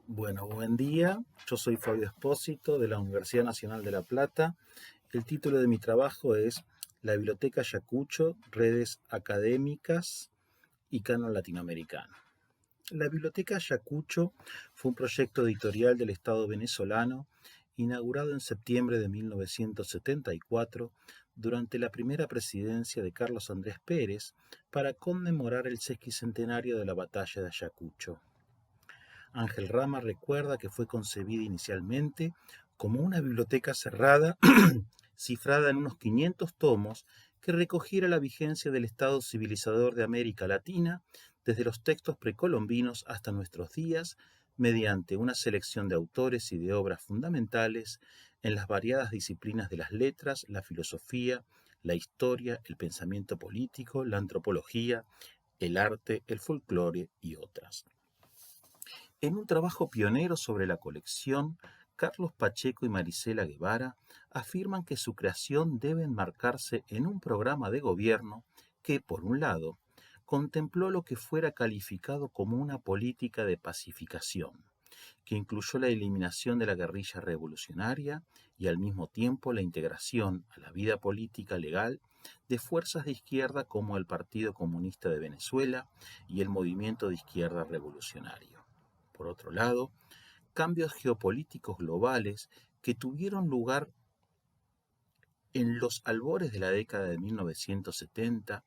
Bueno, buen día. Yo soy Fabio Espósito de la Universidad Nacional de La Plata. El título de mi trabajo es La Biblioteca Ayacucho, redes académicas y canon latinoamericano. La Biblioteca Ayacucho fue un proyecto editorial del Estado venezolano inaugurado en septiembre de 1974 durante la primera presidencia de Carlos Andrés Pérez para conmemorar el sesquicentenario de la batalla de Ayacucho. Ángel Rama recuerda que fue concebida inicialmente como una biblioteca cerrada, cifrada en unos 500 tomos, que recogiera la vigencia del Estado civilizador de América Latina, desde los textos precolombinos hasta nuestros días, mediante una selección de autores y de obras fundamentales en las variadas disciplinas de las letras, la filosofía, la historia, el pensamiento político, la antropología, el arte, el folclore y otras. En un trabajo pionero sobre la colección, Carlos Pacheco y Marisela Guevara afirman que su creación debe enmarcarse en un programa de gobierno que, por un lado, contempló lo que fuera calificado como una política de pacificación, que incluyó la eliminación de la guerrilla revolucionaria y al mismo tiempo la integración a la vida política legal de fuerzas de izquierda como el Partido Comunista de Venezuela y el Movimiento de Izquierda Revolucionario. Por otro lado, cambios geopolíticos globales que tuvieron lugar en los albores de la década de 1970,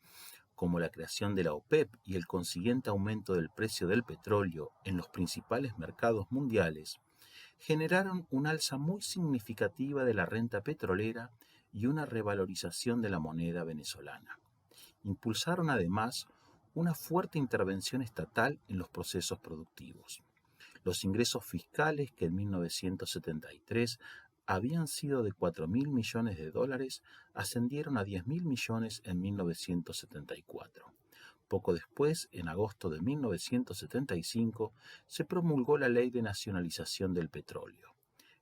como la creación de la OPEP y el consiguiente aumento del precio del petróleo en los principales mercados mundiales, generaron una alza muy significativa de la renta petrolera y una revalorización de la moneda venezolana. Impulsaron además una fuerte intervención estatal en los procesos productivos. Los ingresos fiscales, que en 1973 habían sido de 4.000 millones de dólares, ascendieron a 10.000 millones en 1974. Poco después, en agosto de 1975, se promulgó la Ley de Nacionalización del Petróleo.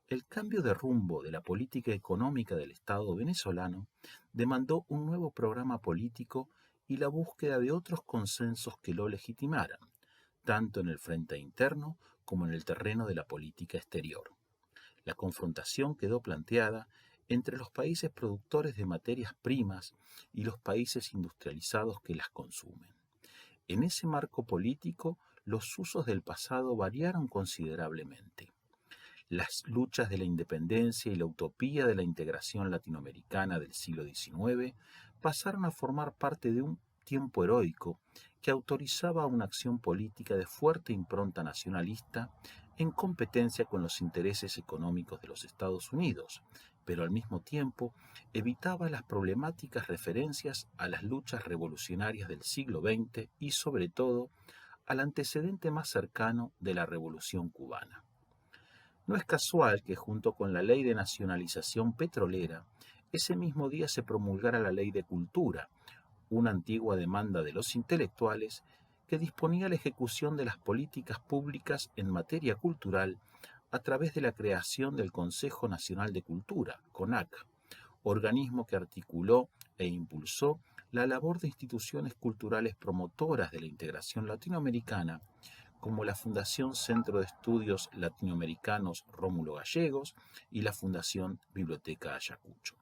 El cambio de rumbo de la política económica del Estado venezolano demandó un nuevo programa político y la búsqueda de otros consensos que lo legitimaran, tanto en el frente interno como en el terreno de la política exterior. La confrontación quedó planteada entre los países productores de materias primas y los países industrializados que las consumen. En ese marco político, los usos del pasado variaron considerablemente. Las luchas de la independencia y la utopía de la integración latinoamericana del siglo XIX pasaron a formar parte de un tiempo heroico que autorizaba una acción política de fuerte impronta nacionalista en competencia con los intereses económicos de los Estados Unidos, pero al mismo tiempo evitaba las problemáticas referencias a las luchas revolucionarias del siglo XX y sobre todo al antecedente más cercano de la Revolución cubana. No es casual que junto con la Ley de Nacionalización Petrolera, ese mismo día se promulgara la Ley de Cultura, una antigua demanda de los intelectuales que disponía la ejecución de las políticas públicas en materia cultural a través de la creación del Consejo Nacional de Cultura, CONAC, organismo que articuló e impulsó la labor de instituciones culturales promotoras de la integración latinoamericana, como la Fundación Centro de Estudios Latinoamericanos Rómulo Gallegos y la Fundación Biblioteca Ayacucho.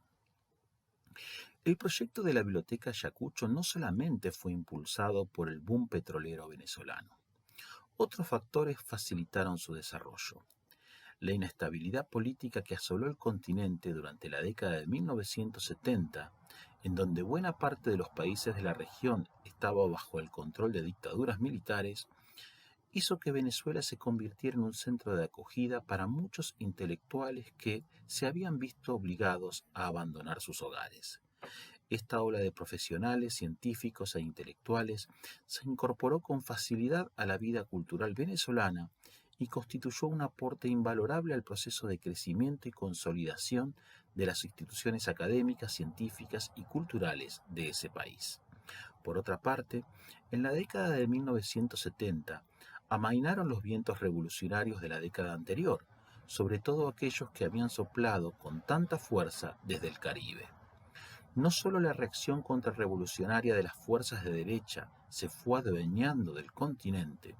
El proyecto de la Biblioteca Ayacucho no solamente fue impulsado por el boom petrolero venezolano. Otros factores facilitaron su desarrollo. La inestabilidad política que asoló el continente durante la década de 1970, en donde buena parte de los países de la región estaba bajo el control de dictaduras militares, hizo que Venezuela se convirtiera en un centro de acogida para muchos intelectuales que se habían visto obligados a abandonar sus hogares. Esta ola de profesionales, científicos e intelectuales se incorporó con facilidad a la vida cultural venezolana y constituyó un aporte invalorable al proceso de crecimiento y consolidación de las instituciones académicas, científicas y culturales de ese país. Por otra parte, en la década de 1970 amainaron los vientos revolucionarios de la década anterior, sobre todo aquellos que habían soplado con tanta fuerza desde el Caribe. No solo la reacción contrarrevolucionaria de las fuerzas de derecha se fue adueñando del continente,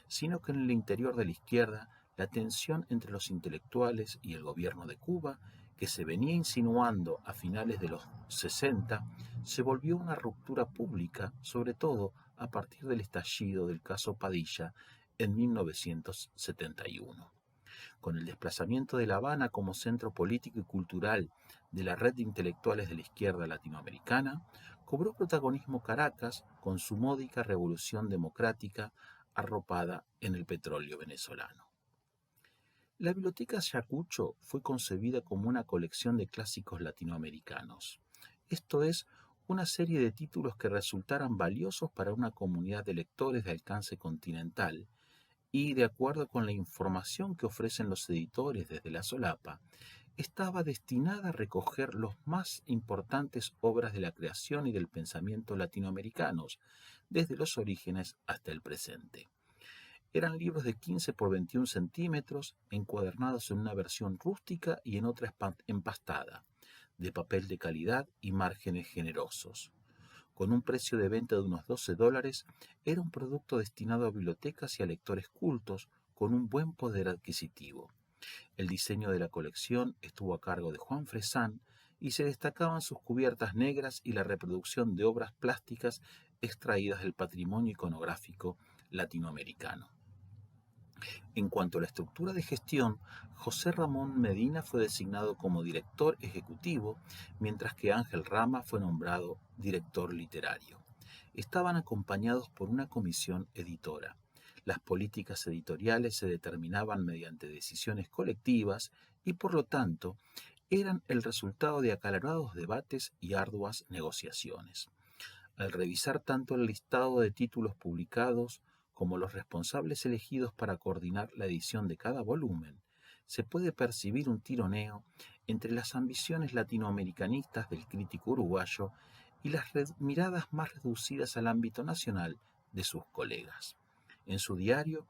sino que en el interior de la izquierda la tensión entre los intelectuales y el gobierno de Cuba, que se venía insinuando a finales de los 60, se volvió una ruptura pública, sobre todo a partir del estallido del caso Padilla en 1971. Con el desplazamiento de La Habana como centro político y cultural de la red de intelectuales de la izquierda latinoamericana, cobró protagonismo Caracas con su módica revolución democrática arropada en el petróleo venezolano. La Biblioteca Ayacucho fue concebida como una colección de clásicos latinoamericanos, esto es, una serie de títulos que resultaran valiosos para una comunidad de lectores de alcance continental y, de acuerdo con la información que ofrecen los editores desde la solapa, estaba destinada a recoger los más importantes obras de la creación y del pensamiento latinoamericanos, desde los orígenes hasta el presente. Eran libros de 15 por 21 centímetros, encuadernados en una versión rústica y en otra empastada, de papel de calidad y márgenes generosos. Con un precio de venta de unos $12, era un producto destinado a bibliotecas y a lectores cultos con un buen poder adquisitivo. El diseño de la colección estuvo a cargo de Juan Fresán y se destacaban sus cubiertas negras y la reproducción de obras plásticas extraídas del patrimonio iconográfico latinoamericano. En cuanto a la estructura de gestión, José Ramón Medina fue designado como director ejecutivo, mientras que Ángel Rama fue nombrado director literario. Estaban acompañados por una comisión editora. Las políticas editoriales se determinaban mediante decisiones colectivas y, por lo tanto, eran el resultado de acalorados debates y arduas negociaciones. Al revisar tanto el listado de títulos publicados como los responsables elegidos para coordinar la edición de cada volumen, se puede percibir un tironeo entre las ambiciones latinoamericanistas del crítico uruguayo y las miradas más reducidas al ámbito nacional de sus colegas. En su diario,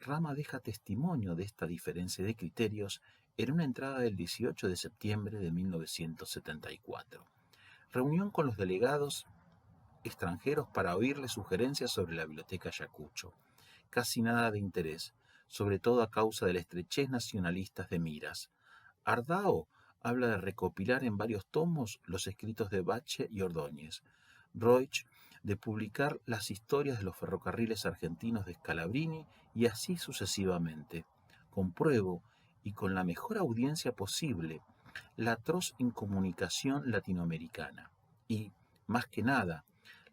Rama deja testimonio de esta diferencia de criterios en una entrada del 18 de septiembre de 1974. Reunión con los delegados extranjeros para oírle sugerencias sobre la Biblioteca Ayacucho. Casi nada de interés, sobre todo a causa de la estrechez nacionalistas de miras. Ardao habla de recopilar en varios tomos los escritos de Bache y Ordóñez. Roig de publicar las historias de los ferrocarriles argentinos de Scalabrini y así sucesivamente. Compruebo, y con la mejor audiencia posible, la atroz incomunicación latinoamericana. Y, más que nada,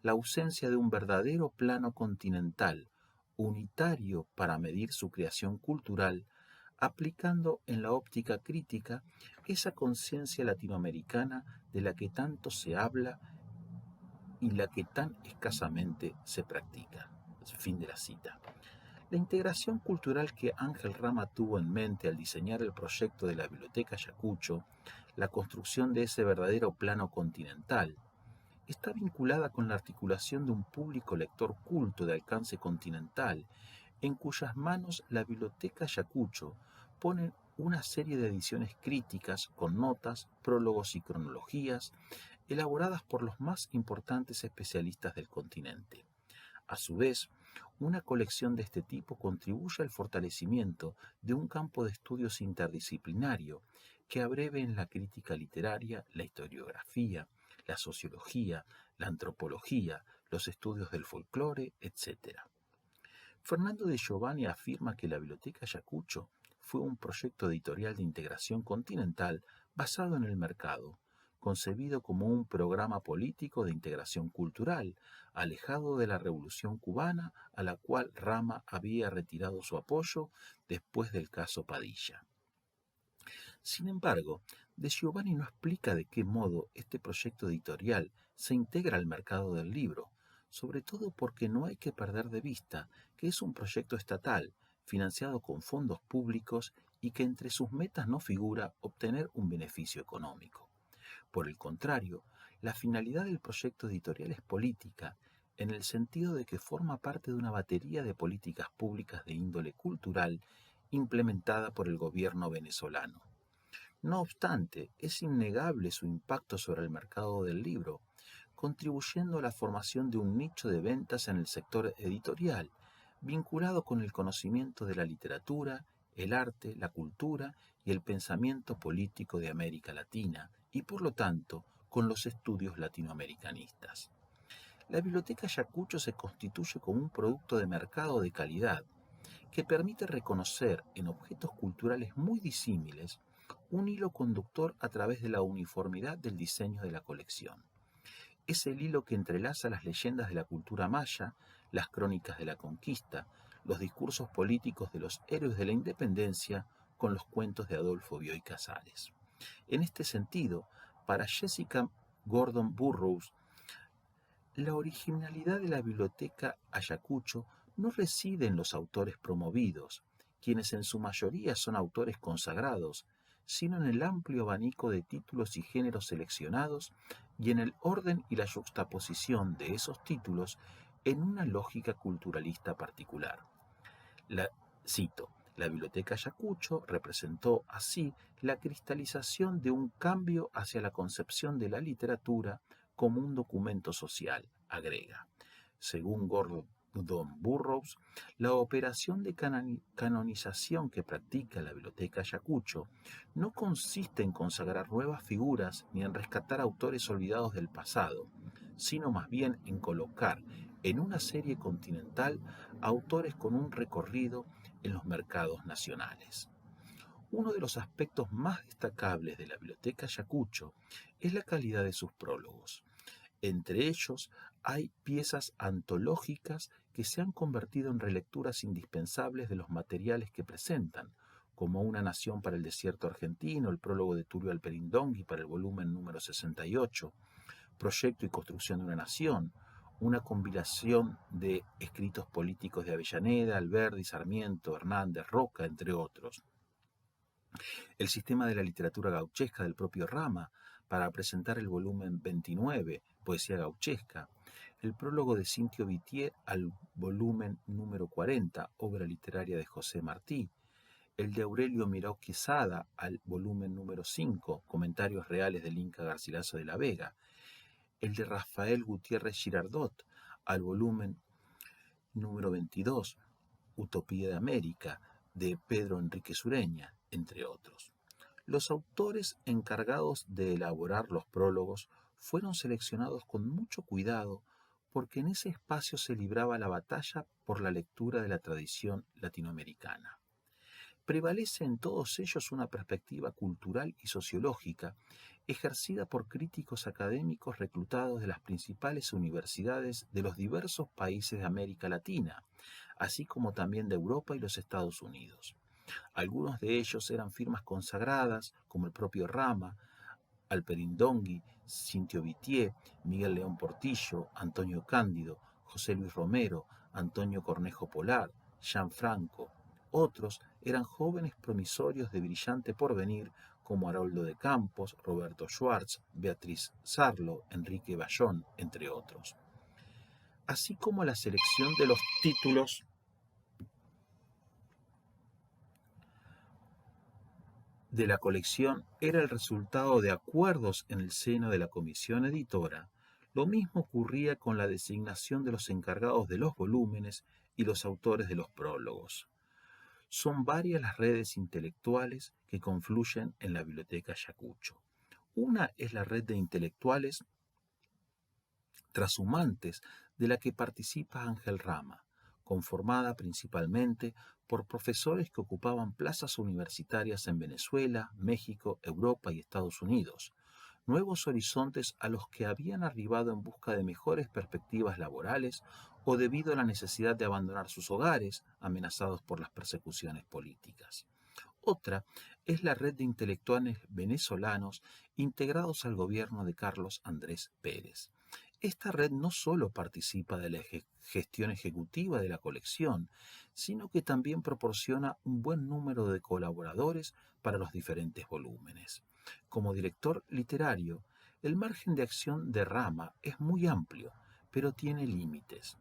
la ausencia de un verdadero plano continental, unitario para medir su creación cultural, aplicando en la óptica crítica esa conciencia latinoamericana de la que tanto se habla y la que tan escasamente se practica. Fin de la cita. La integración cultural que Ángel Rama tuvo en mente al diseñar el proyecto de la Biblioteca Ayacucho, la construcción de ese verdadero plano continental, está vinculada con la articulación de un público lector culto de alcance continental, en cuyas manos la Biblioteca Ayacucho pone una serie de ediciones críticas con notas, prólogos y cronologías, elaboradas por los más importantes especialistas del continente. A su vez, una colección de este tipo contribuye al fortalecimiento de un campo de estudios interdisciplinario que abreve en la crítica literaria, la historiografía, la sociología, la antropología, los estudios del folclore, etc. Fernando de Giovanni afirma que la Biblioteca Ayacucho fue un proyecto editorial de integración continental basado en el mercado, concebido como un programa político de integración cultural, alejado de la Revolución cubana a la cual Rama había retirado su apoyo después del caso Padilla. Sin embargo, De Giovanni no explica de qué modo este proyecto editorial se integra al mercado del libro, sobre todo porque no hay que perder de vista que es un proyecto estatal, financiado con fondos públicos y que entre sus metas no figura obtener un beneficio económico. Por el contrario, la finalidad del proyecto editorial es política, en el sentido de que forma parte de una batería de políticas públicas de índole cultural implementada por el gobierno venezolano. No obstante, es innegable su impacto sobre el mercado del libro, contribuyendo a la formación de un nicho de ventas en el sector editorial, vinculado con el conocimiento de la literatura, el arte, la cultura y el pensamiento político de América Latina y, por lo tanto, con los estudios latinoamericanistas. La Biblioteca Ayacucho se constituye como un producto de mercado de calidad que permite reconocer en objetos culturales muy disímiles un hilo conductor a través de la uniformidad del diseño de la colección. Es el hilo que entrelaza las leyendas de la cultura maya, las crónicas de la conquista, los discursos políticos de los héroes de la independencia con los cuentos de Adolfo Bioy Casares. En este sentido, para Jessica Gordon Burroughs, la originalidad de la Biblioteca Ayacucho no reside en los autores promovidos, quienes en su mayoría son autores consagrados, sino en el amplio abanico de títulos y géneros seleccionados y en el orden y la yuxtaposición de esos títulos en una lógica culturalista particular. Cito, la Biblioteca Ayacucho representó así la cristalización de un cambio hacia la concepción de la literatura como un documento social, agrega. Según Gordon Burroughs, la operación de canonización que practica la Biblioteca Ayacucho no consiste en consagrar nuevas figuras ni en rescatar autores olvidados del pasado, sino más bien en colocar en una serie continental autores con un recorrido en los mercados nacionales. Uno de los aspectos más destacables de la Biblioteca Ayacucho es la calidad de sus prólogos. Entre ellos hay piezas antológicas que se han convertido en relecturas indispensables de los materiales que presentan, como Una nación para el desierto argentino, el prólogo de Tulio Alperindongui para el volumen número 68, Proyecto y construcción de una nación, una compilación de escritos políticos de Avellaneda, Alberdi, Sarmiento, Hernández, Roca, entre otros. El sistema de la literatura gauchesca del propio Rama, para presentar el volumen 29, Poesía gauchesca, el prólogo de Cintio Vitier al volumen número 40, Obra literaria de José Martí, el de Aurelio Miró Quesada al volumen número 5, Comentarios reales del Inca Garcilaso de la Vega, el de Rafael Gutiérrez Girardot al volumen número 22, Utopía de América, de Pedro Enrique Sureña, entre otros. Los autores encargados de elaborar los prólogos fueron seleccionados con mucho cuidado porque en ese espacio se libraba la batalla por la lectura de la tradición latinoamericana. Prevalece en todos ellos una perspectiva cultural y sociológica ejercida por críticos académicos reclutados de las principales universidades de los diversos países de América Latina, así como también de Europa y los Estados Unidos. Algunos de ellos eran firmas consagradas, como el propio Rama, Alperindongui, Cintio Vitier, Miguel León Portillo, Antonio Cándido, José Luis Romero, Antonio Cornejo Polar, Jean Franco. Otros eran jóvenes promisorios de brillante porvenir como Haroldo de Campos, Roberto Schwartz, Beatriz Sarlo, Enrique Bayón, entre otros. Así como la selección de los títulos de la colección era el resultado de acuerdos en el seno de la comisión editora, lo mismo ocurría con la designación de los encargados de los volúmenes y los autores de los prólogos. Son varias las redes intelectuales que confluyen en la Biblioteca Ayacucho. Una es la red de intelectuales trashumantes de la que participa Ángel Rama, conformada principalmente por profesores que ocupaban plazas universitarias en Venezuela, México, Europa y Estados Unidos, nuevos horizontes a los que habían arribado en busca de mejores perspectivas laborales o debido a la necesidad de abandonar sus hogares, amenazados por las persecuciones políticas. Otra es la red de intelectuales venezolanos integrados al gobierno de Carlos Andrés Pérez. Esta red no solo participa de la gestión ejecutiva de la colección, sino que también proporciona un buen número de colaboradores para los diferentes volúmenes. Como director literario, el margen de acción de Rama es muy amplio, pero tiene límites.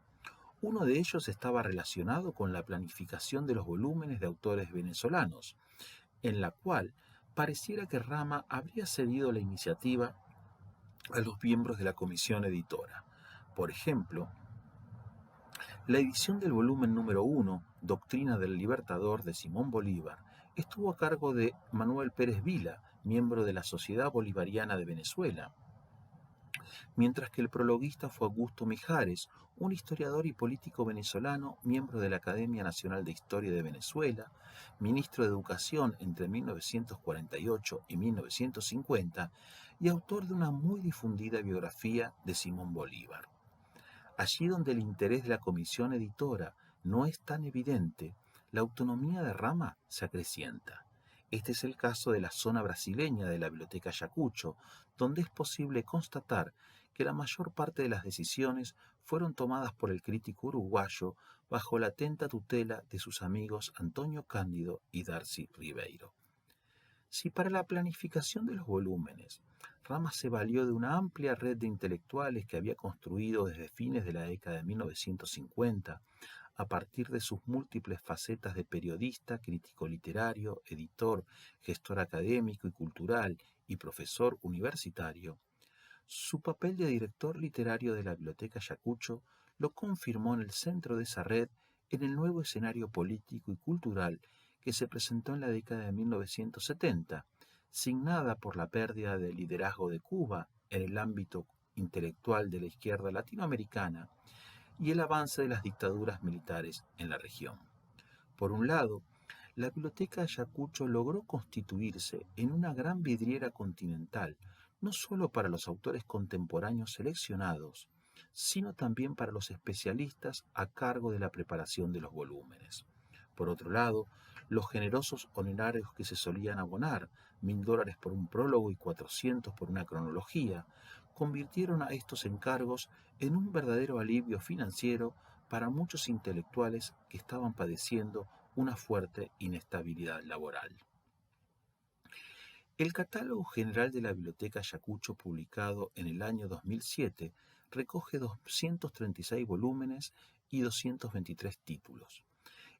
Uno de ellos estaba relacionado con la planificación de los volúmenes de autores venezolanos, en la cual pareciera que Rama habría cedido la iniciativa a los miembros de la comisión editora. Por ejemplo, la edición del volumen número 1, Doctrina del Libertador de Simón Bolívar, estuvo a cargo de Manuel Pérez Vila, miembro de la Sociedad Bolivariana de Venezuela, mientras que el prologuista fue Augusto Mijares, un historiador y político venezolano, miembro de la Academia Nacional de Historia de Venezuela, ministro de Educación entre 1948 y 1950 y autor de una muy difundida biografía de Simón Bolívar. Allí donde el interés de la comisión editora no es tan evidente, la autonomía de Rama se acrecienta. Este es el caso de la zona brasileña de la Biblioteca Ayacucho, donde es posible constatar que la mayor parte de las decisiones fueron tomadas por el crítico uruguayo bajo la atenta tutela de sus amigos Antonio Cándido y Darcy Ribeiro. Si para la planificación de los volúmenes Rama se valió de una amplia red de intelectuales que había construido desde fines de la década de 1950, a partir de sus múltiples facetas de periodista, crítico literario, editor, gestor académico y cultural y profesor universitario, su papel de director literario de la Biblioteca Ayacucho lo confirmó en el centro de esa red en el nuevo escenario político y cultural que se presentó en la década de 1970, signada por la pérdida del liderazgo de Cuba en el ámbito intelectual de la izquierda latinoamericana y el avance de las dictaduras militares en la región. Por un lado, la Biblioteca Ayacucho logró constituirse en una gran vidriera continental, no solo para los autores contemporáneos seleccionados, sino también para los especialistas a cargo de la preparación de los volúmenes. Por otro lado, los generosos honorarios que se solían abonar, $1.000 por un prólogo y 400 por una cronología, convirtieron a estos encargos en un verdadero alivio financiero para muchos intelectuales que estaban padeciendo una fuerte inestabilidad laboral. El Catálogo General de la Biblioteca Ayacucho, publicado en el año 2007, recoge 236 volúmenes y 223 títulos.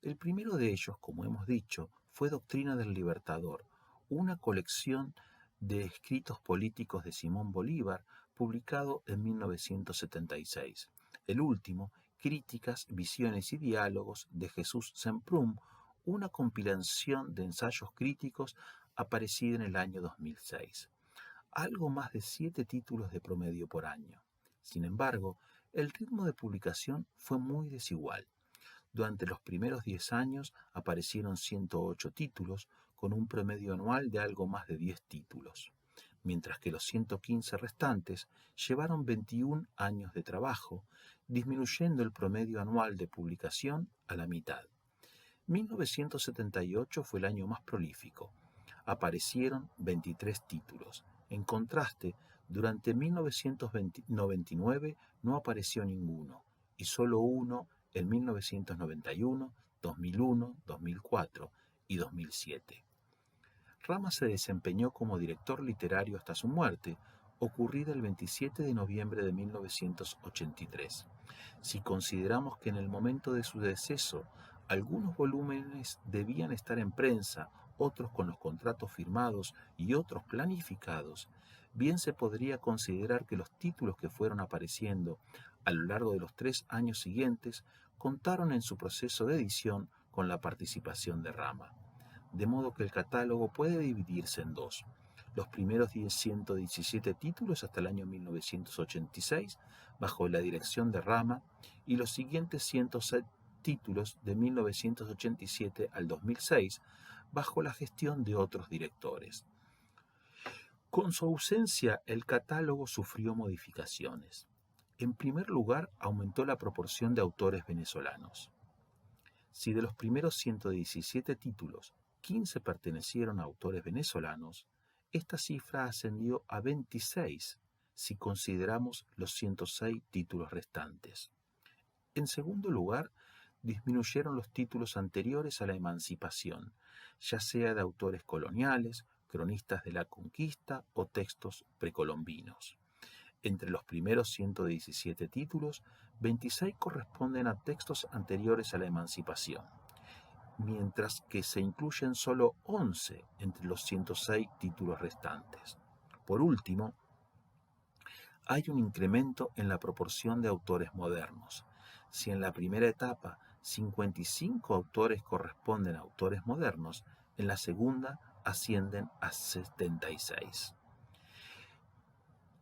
El primero de ellos, como hemos dicho, fue Doctrina del Libertador, una colección de escritos políticos de Simón Bolívar, publicado en 1976. El último, Críticas, Visiones y Diálogos de Jesús Semprún, una compilación de ensayos críticos aparecida en el año 2006. Algo más de 7 títulos de promedio por año. Sin embargo, el ritmo de publicación fue muy desigual. Durante los primeros 10 años aparecieron 108 títulos, con un promedio anual de algo más de 10 títulos, mientras que los 115 restantes llevaron 21 años de trabajo, disminuyendo el promedio anual de publicación a la mitad. 1978 fue el año más prolífico. Aparecieron 23 títulos. En contraste, durante 1999 no apareció ninguno, y solo uno en 1991, 2001, 2004 y 2007. Rama se desempeñó como director literario hasta su muerte, ocurrida el 27 de noviembre de 1983. Si consideramos que en el momento de su deceso algunos volúmenes debían estar en prensa, otros con los contratos firmados y otros planificados, bien se podría considerar que los títulos que fueron apareciendo a lo largo de los 3 años siguientes contaron en su proceso de edición con la participación de Rama. De modo que el catálogo puede dividirse en dos: los primeros 117 títulos hasta el año 1986, bajo la dirección de Rama, y los siguientes 106 títulos de 1987 al 2006, bajo la gestión de otros directores. Con su ausencia, el catálogo sufrió modificaciones. En primer lugar, aumentó la proporción de autores venezolanos. Si de los primeros 117 títulos, 15 pertenecieron a autores venezolanos, esta cifra ascendió a 26 si consideramos los 106 títulos restantes. En segundo lugar, disminuyeron los títulos anteriores a la emancipación, ya sea de autores coloniales, cronistas de la conquista o textos precolombinos. Entre los primeros 117 títulos, 26 corresponden a textos anteriores a la emancipación, mientras que se incluyen solo 11 entre los 106 títulos restantes. Por último, hay un incremento en la proporción de autores modernos. Si en la primera etapa 55 autores corresponden a autores modernos, En la segunda ascienden a 76.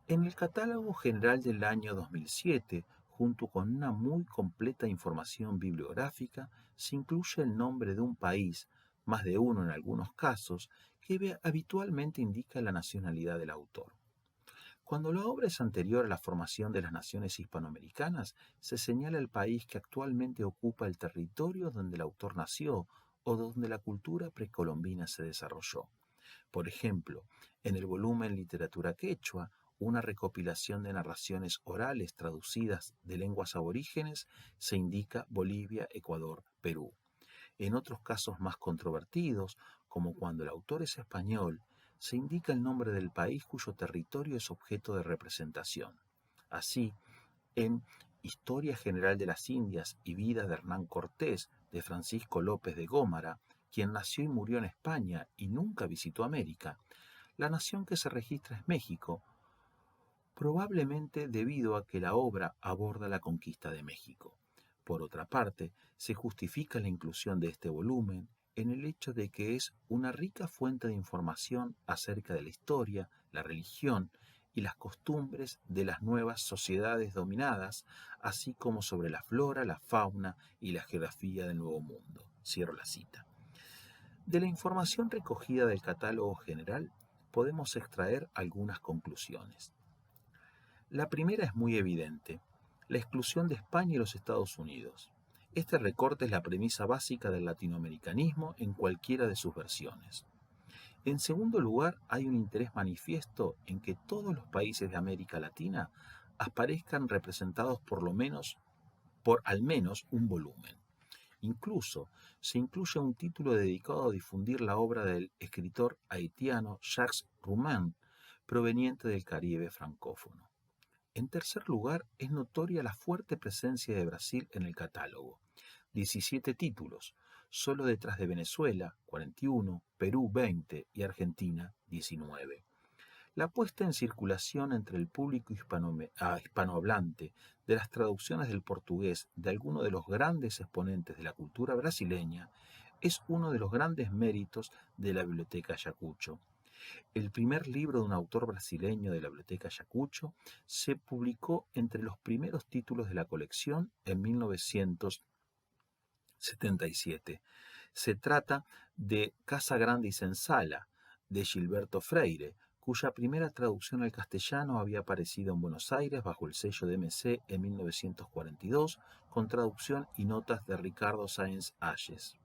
En el Catálogo General del año 2007, junto con una muy completa información bibliográfica, se incluye el nombre de un país, más de uno en algunos casos, que habitualmente indica la nacionalidad del autor. Cuando la obra es anterior a la formación de las naciones hispanoamericanas, se señala el país que actualmente ocupa el territorio donde el autor nació o donde la cultura precolombina se desarrolló. Por ejemplo, en el volumen Literatura Quechua, una recopilación de narraciones orales traducidas de lenguas aborígenes, se indica Bolivia, Ecuador, Perú. En otros casos más controvertidos, como cuando el autor es español, se indica el nombre del país cuyo territorio es objeto de representación. Así, en Historia General de las Indias y Vida de Hernán Cortés, de Francisco López de Gómara, quien nació y murió en España y nunca visitó América, la nación que se registra es México, probablemente debido a que la obra aborda la conquista de México. Por otra parte, se justifica la inclusión de este volumen en el hecho de que es una rica fuente de información acerca de la historia, la religión y las costumbres de las nuevas sociedades dominadas, así como sobre la flora, la fauna y la geografía del Nuevo Mundo. Cierro la cita. De la información recogida del catálogo general, podemos extraer algunas conclusiones. La primera es muy evidente, la exclusión de España y los Estados Unidos. Este recorte es la premisa básica del latinoamericanismo en cualquiera de sus versiones. En segundo lugar, hay un interés manifiesto en que todos los países de América Latina aparezcan representados por al menos un volumen. Incluso se incluye un título dedicado a difundir la obra del escritor haitiano Jacques Roumain, proveniente del Caribe francófono. En tercer lugar, es notoria la fuerte presencia de Brasil en el catálogo. 17 títulos, solo detrás de Venezuela, 41, Perú, 20 y Argentina, 19. La puesta en circulación entre el público hispanohablante de las traducciones del portugués de algunos de los grandes exponentes de la cultura brasileña es uno de los grandes méritos de la Biblioteca Ayacucho. El primer libro de un autor brasileño de la Biblioteca Ayacucho se publicó entre los primeros títulos de la colección en 1977. Se trata de Casa Grande y Senzala, de Gilberto Freire, cuya primera traducción al castellano había aparecido en Buenos Aires bajo el sello de MC en 1942, con traducción y notas de Ricardo Sáenz Ayes.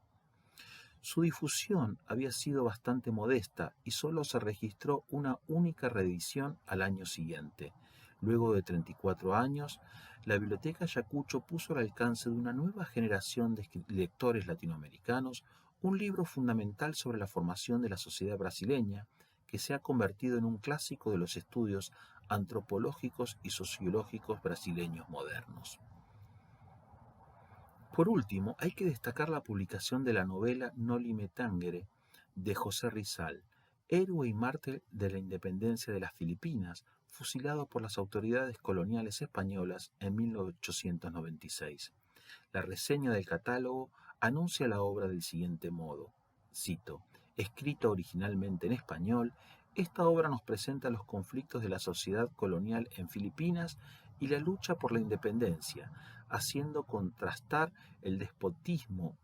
Su difusión había sido bastante modesta y solo se registró una única reedición al año siguiente. Luego de 34 años, la Biblioteca Ayacucho puso al alcance de una nueva generación de lectores latinoamericanos un libro fundamental sobre la formación de la sociedad brasileña, que se ha convertido en un clásico de los estudios antropológicos y sociológicos brasileños modernos. Por último, hay que destacar la publicación de la novela Noli Me Tangere de José Rizal, héroe y mártir de la independencia de las Filipinas, fusilado por las autoridades coloniales españolas en 1896. La reseña del catálogo anuncia la obra del siguiente modo, cito, escrita originalmente en español, esta obra nos presenta los conflictos de la sociedad colonial en Filipinas y la lucha por la independencia, haciendo contrastar el despotismo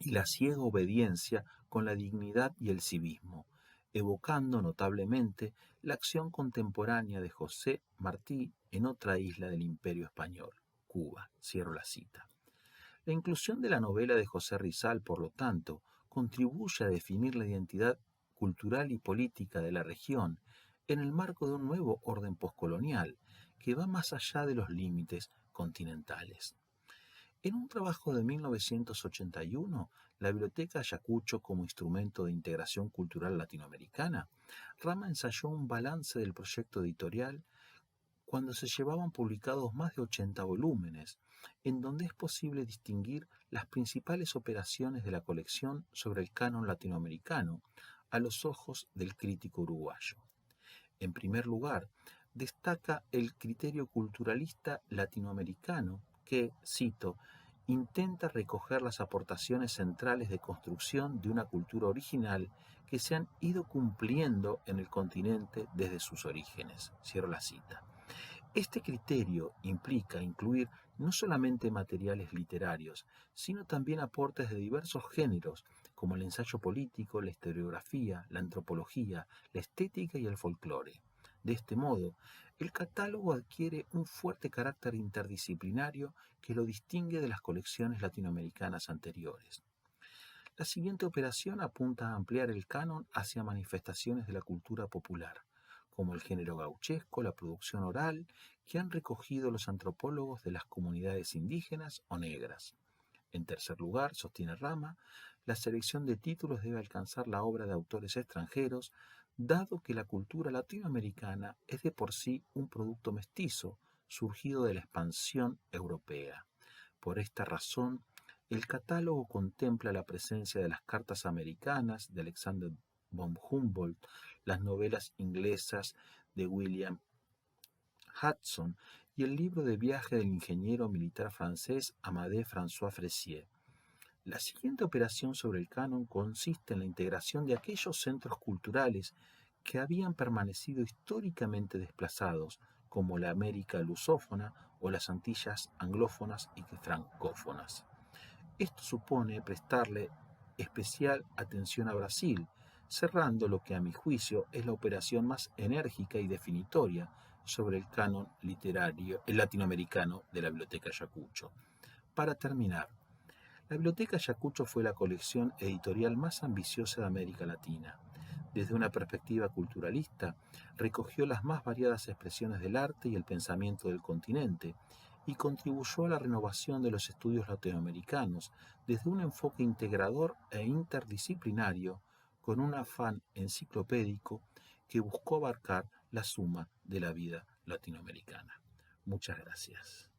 y la ciega obediencia con la dignidad y el civismo, evocando notablemente la acción contemporánea de José Martí en otra isla del Imperio Español, Cuba. Cierro la cita. La inclusión de la novela de José Rizal, por lo tanto, contribuye a definir la identidad cultural y política de la región en el marco de un nuevo orden poscolonial que va más allá de los límites continentales. En un trabajo de 1981, la Biblioteca Ayacucho como instrumento de integración cultural latinoamericana, Rama ensayó un balance del proyecto editorial cuando se llevaban publicados más de 80 volúmenes, en donde es posible distinguir las principales operaciones de la colección sobre el canon latinoamericano a los ojos del crítico uruguayo. En primer lugar, destaca el criterio culturalista latinoamericano que, cito, intenta recoger las aportaciones centrales de construcción de una cultura original que se han ido cumpliendo en el continente desde sus orígenes. Cierro la cita. Este criterio implica incluir no solamente materiales literarios, sino también aportes de diversos géneros, como el ensayo político, la historiografía, la antropología, la estética y el folclore. De este modo, el catálogo adquiere un fuerte carácter interdisciplinario que lo distingue de las colecciones latinoamericanas anteriores. La siguiente operación apunta a ampliar el canon hacia manifestaciones de la cultura popular, como el género gauchesco, la producción oral, que han recogido los antropólogos de las comunidades indígenas o negras. En tercer lugar, sostiene Rama, la selección de títulos debe alcanzar la obra de autores extranjeros, dado que la cultura latinoamericana es de por sí un producto mestizo, surgido de la expansión europea. Por esta razón, el catálogo contempla la presencia de las cartas americanas de Alexander von Humboldt, las novelas inglesas de William Hudson y el libro de viaje del ingeniero militar francés Amadé François Fressier. La siguiente operación sobre el canon consiste en la integración de aquellos centros culturales que habían permanecido históricamente desplazados, como la América lusófona o las Antillas anglófonas y francófonas. Esto supone prestarle especial atención a Brasil, cerrando lo que a mi juicio es la operación más enérgica y definitoria sobre el canon literario latinoamericano de la Biblioteca Ayacucho. Para terminar, la Biblioteca Ayacucho fue la colección editorial más ambiciosa de América Latina. Desde una perspectiva culturalista, recogió las más variadas expresiones del arte y el pensamiento del continente y contribuyó a la renovación de los estudios latinoamericanos desde un enfoque integrador e interdisciplinario con un afán enciclopédico que buscó abarcar la suma de la vida latinoamericana. Muchas gracias.